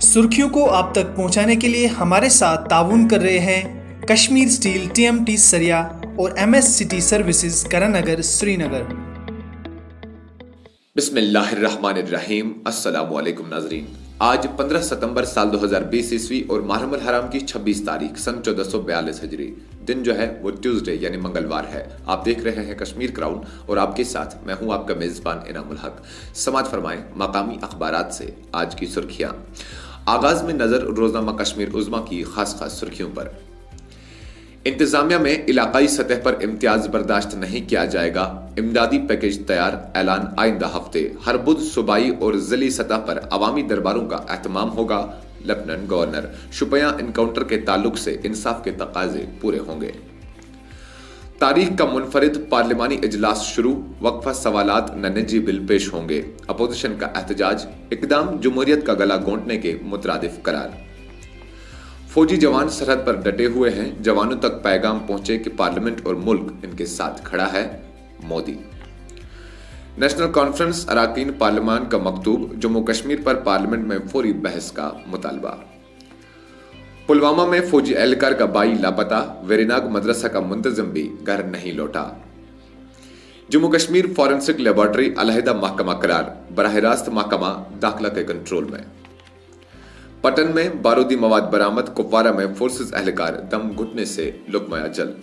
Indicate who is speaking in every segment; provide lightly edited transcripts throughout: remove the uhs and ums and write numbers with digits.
Speaker 1: सुर्खियों को आप तक पहुंचाने के लिए हमारे साथ ताउन कर रहे हैं कश्मीर स्टील, TMT सरिया और MS city services Karannagar, Srinagar.
Speaker 2: बिस्मिल्लाहिर्रहमानिर्रहीम। अस्सलामुअलैकुम नाजरीन। आज 15 सितंबर साल 2020 ईस्वी और मुहर्रम हराम की 26 तारीख सन 1442 हिजरी। दिन जो है वो ट्यूसडे यानी मंगलवार है। आप देख रहे हैं कश्मीर क्राउन और आपके साथ मैं हूं आपका मेजबान इनामुल हक। समाअत फरमाएं मकामी अखबारात से आज की सुर्खियां। आगाज में नजर रोजनामा कश्मीर उज़्मा की खास सुर्खियों पर। इंतजामिया में इलाकाई सतह पर इम्तियाज बर्दाश्त नहीं किया जाएगा, इमदादी पैकेज तैयार, ऐलान आइंदा हफ्ते। हर बुध सूबाई और जिली सतह पर अवामी दरबारों का एहतमाम होगा, लेफ्टिनेंट गवर्नर। शुपियां इनकाउंटर के ताल्लुक से इंसाफ के तकाजे पूरे होंगे। तारीख का मुनफरिद पार्लिमानी इजलास शुरू, वक्फा सवालात ननजी बिल पेश होंगे। अपोजिशन का एहतजाज, इकदाम जमहूरियत का गला घोंटने के मुतरादिफ करार। फौजी जवान सरहद पर डटे हुए हैं, जवानों तक पैगाम पहुंचे कि पार्लियामेंट और मुल्क इनके साथ खड़ा है, मोदी। नेशनल कॉन्फ्रेंस अराकीन पार्लियामान का मकतूब, जम्मू कश्मीर पर पार्लियामेंट में फौरी बहस का मुतालबा। पुलवामा में फौजी एहलकार का बाई लापता, वेरीनाग मदरसा का मुंतजिम भी घर नहीं लौटा। जम्मू कश्मीर फॉरेंसिक लेबोरेटरी अलहदा महकमा करार, बराह रास्त महकमा दाखिला के कंट्रोल में। पटन में बारूदी मवाद बरामद, कुपवारा में फोर्सेस एहलकार दम घुटने से लुकमा अजल।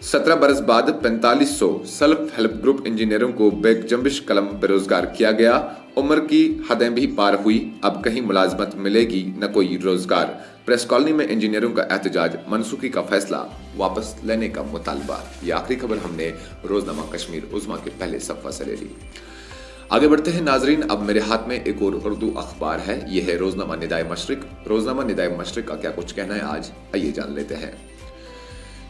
Speaker 2: 17 बरस बाद 4500 सेल्फ हेल्प ग्रुप इंजीनियरों को बेजंबिश कलम बेरोजगार किया गया। उम्र की हदें भी पार हुई, अब कहीं मुलाजमत मिलेगी न कोई रोजगार। प्रेस कॉलोनी में इंजीनियरों का एहतजाज, मनसूखी का फैसला वापस लेने का मुतालबा। ये आखिरी खबर हमने रोजनामा कश्मीर उज़्मा के पहले सफ़ा से ले ली। आगे बढ़ते हैं नाजरीन। अब मेरे हाथ में एक और उर्दू अखबार है, यह है रोजनामा निदाए मशरिक। रोजनामा निदाए मशरिक का क्या कुछ कहना है आज, आइए जान लेते हैं।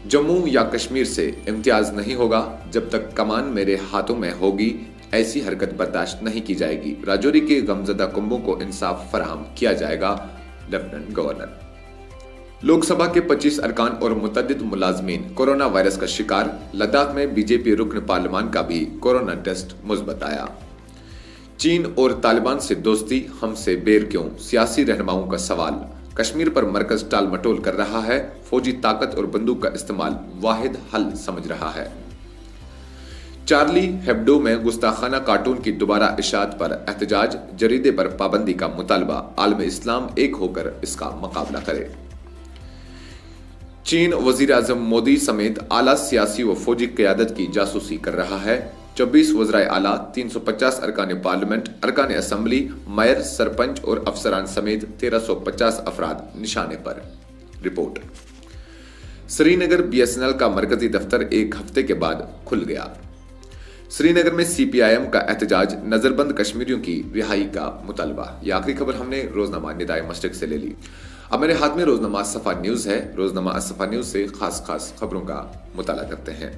Speaker 2: जम्मू या कश्मीर से इम्तियाज नहीं होगा, जब तक कमान मेरे हाथों में होगी ऐसी हरकत बर्दाश्त नहीं की जाएगी। राजौरी के गमजदा कुंबों को इंसाफ फराहम किया जाएगा, लेफ्टिनेंट गवर्नर। लोकसभा के 25 अरकान और मुतअद्दिद मुलाजमीन कोरोना वायरस का शिकार। लद्दाख में बीजेपी रुकन पार्लियामान का भी कोरोना टेस्ट मुस्बत आया। चीन और तालिबान से दोस्ती, हमसे बेर क्यों, सियासी रहनुमाओं का सवाल। कश्मीर पर मरकज टाल मटोल कर रहा है, फौजी ताकत और बंदूक का इस्तेमाल वाहिद हल समझ रहा है। चार्ली हेब्डो में गुस्ताखाना कार्टून की दोबारा इशाअत पर एहतजाज, जरीदे पर पाबंदी का मुतालबा। आलम इस्लाम एक होकर इसका मुकाबला करे। चीन वजीर आजम मोदी समेत आला सियासी व फौजी क़यादत की जासूसी कर रहा है। 24 वज़राए आला, 350 अरकान पार्लियामेंट, अरकान असम्बली, मेयर, सरपंच और अफसरान समेत 1350 अफराद निशाने पर। रिपोर्ट। श्रीनगर BSNL का मरकजी दफ्तर एक हफ्ते के बाद खुल गया। श्रीनगर में CPIM का एहतजाज, नजरबंद कश्मीरियों की रिहाई का मुतालबा। यह आखिरी खबर हमने रोजनामा निदाए मशरिक से ले ली। अब मेरे हाथ में रोजनामा असफा न्यूज है। रोजनामा असफा न्यूज से खास खबरों का मुताला करते हैं।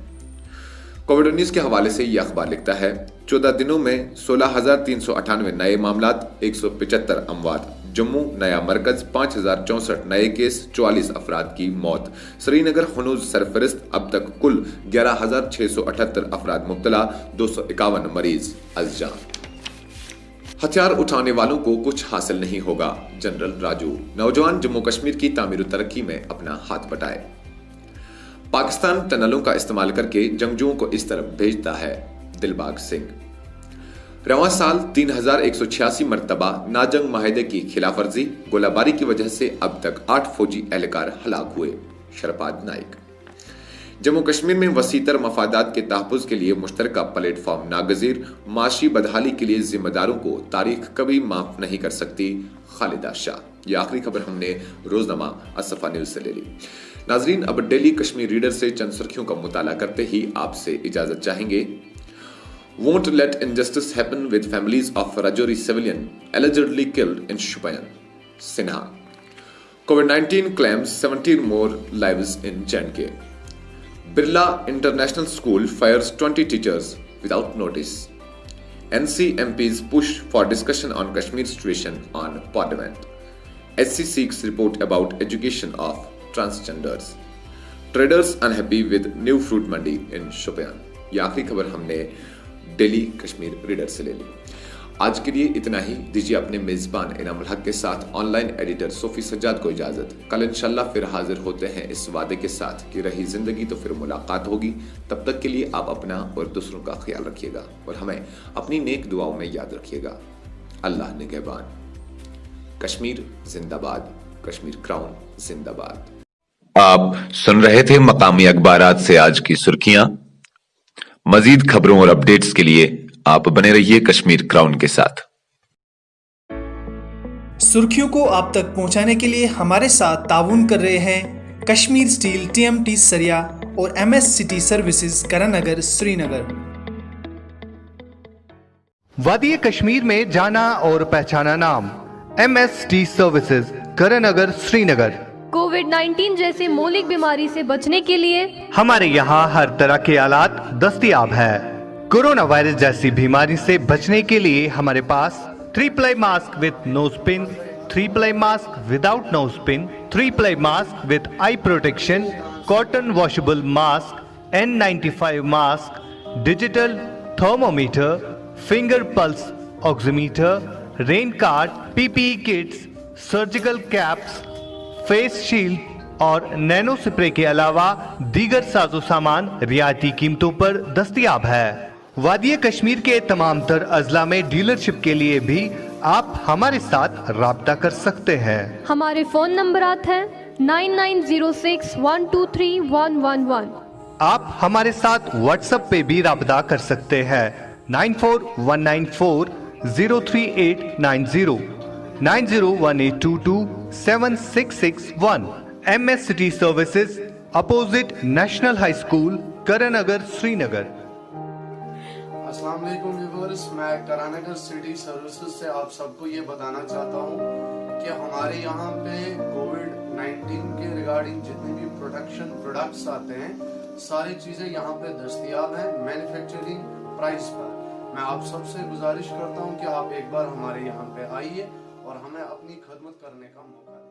Speaker 2: कोविड-19 के हवाले से यह अखबार लिखता है, 14 दिनों में 16,398 नए मामलात, 175 अमवात। जम्मू नया मरकज, 5,064 नए केस, 44 अफराद की मौत। श्रीनगर हनूज सरफरिस्त, अब तक कुल 11,678 अफराद मुब्तला, 251 मरीज अज़जां। हथियार उठाने वालों को कुछ हासिल नहीं होगा, जनरल राजू। नौजवान जम्मू कश्मीर की तामीर तरक्की में अपना हाथ बटाए। पाकिस्तान टनलों का इस्तेमाल करके जंगजुओं को इस तरफ भेजता है, दिलबाग सिंह। रवां साल 3,186 मरतबा नाजंग माहिदे की खिलाफवर्जी, गोलाबारी की वजह से अब तक 8 फौजी एहलकार हलाक हुए, शरपाद नाइक। जम्मू कश्मीर में वसीतर मफादात के तहफ़्फ़ुज़ के लिए मुश्तरका प्लेटफॉर्म नागज़ीर, माशी बदहाली के लिए जिम्मेदारों को तारीख कभी माफ नहीं कर सकती, खालिदा शाह। यह आखिरी खबर हमने रोजनामा असफा न्यूज से ले ली। नाजरीन, अब डेली कश्मीर रीडर से चंद सुर्खियों का मुताला करते ही आपसे इजाजत चाहेंगे। Won't let injustice happen with families of Rajouri civilian allegedly killed in Shopian, Sinha. COVID-19 claims 17 more lives in J&K. Birla International School fires 20 teachers without notice. NC MPs push for discussion on Kashmir situation on Parliament. SC seeks report about education of transgenders. Traders unhappy with new fruit mandi in Shopian. ये आखिरी खबर हमने daily Kashmir reader से ले ली। آج کے لیے اتنا ہی. دیجیے اپنے میزبان انعام الحق کے ساتھ آن لائن ایڈیٹر صوفی سجاد کو اجازت. کل انشاءاللہ پھر حاضر ہوتے ہیں اس وعدے کے ساتھ کہ رہی زندگی تو پھر ملاقات ہوگی. تب تک کے لیے آپ اپنا اور دوسروں کا خیال رکھیے گا اور ہمیں اپنی نیک دعاؤں میں یاد رکھیے گا. اللہ نگہبان. کشمیر زندہ باد. کشمیر کراؤن زندہ باد. آپ سن رہے تھے مقامی اخبارات سے آج کی سرخیاں. مزید خبروں اور اپڈیٹس کے لیے آپ بنے رہیے کشمیر کراؤن کے ساتھ.
Speaker 1: سرخیوں کو آپ تک پہنچانے کے لیے ہمارے ساتھ تعاون کر رہے ہیں کشمیر سٹیل TMT سریا اور MS سٹی سروسز کرن نگر سری نگر.
Speaker 3: وادی کشمیر میں جانا اور پہچانا نام MS سٹی سروسز کرن نگر سری نگر.
Speaker 4: کووڈ-19 جیسے مولک بیماری سے بچنے کے لیے
Speaker 3: ہمارے یہاں ہر طرح کے آلات دستیاب ہے. کورونا وائرس جیسی بیماری سے بچنے کے لیے ہمارے پاس 3 ply mask with nose pin, 3 ply mask without nose pin, 3 ply mask with eye protection, cotton washable mask, N95 mask, digital thermometer, finger pulse oximeter, rain card, PPE kits, surgical caps, face shield اور nano spray کے علاوہ دیگر ساز و سامان رعایتی قیمتوں پر دستیاب ہے. وادی کشمیر کے تمام تر اضلاع میں ڈیلرشپ کے لیے بھی آپ ہمارے ساتھ رابطہ کر سکتے ہیں.
Speaker 4: ہمارے فون نمبرات ہیں 9906123111.
Speaker 3: آپ ہمارے ساتھ واٹس ایپ پہ بھی رابطہ کر سکتے ہیں 9419403890, 9018227661. MS city services opposite national high school کرن نگر سری نگر.
Speaker 5: السلام علیکم ویورز، میں کرن نگر سٹی سروسز سے آپ سب کو یہ بتانا چاہتا ہوں کہ ہمارے یہاں پہ کووڈ-19 کے ریگارڈنگ جتنے بھی پروڈکشن پروڈکٹس آتے ہیں ساری چیزیں یہاں پہ دستیاب ہیں مینوفیکچرنگ پرائز پر. میں آپ سب سے گزارش کرتا ہوں کہ آپ ایک بار ہمارے یہاں پہ آئیے اور ہمیں اپنی خدمت کرنے کا موقع دیں.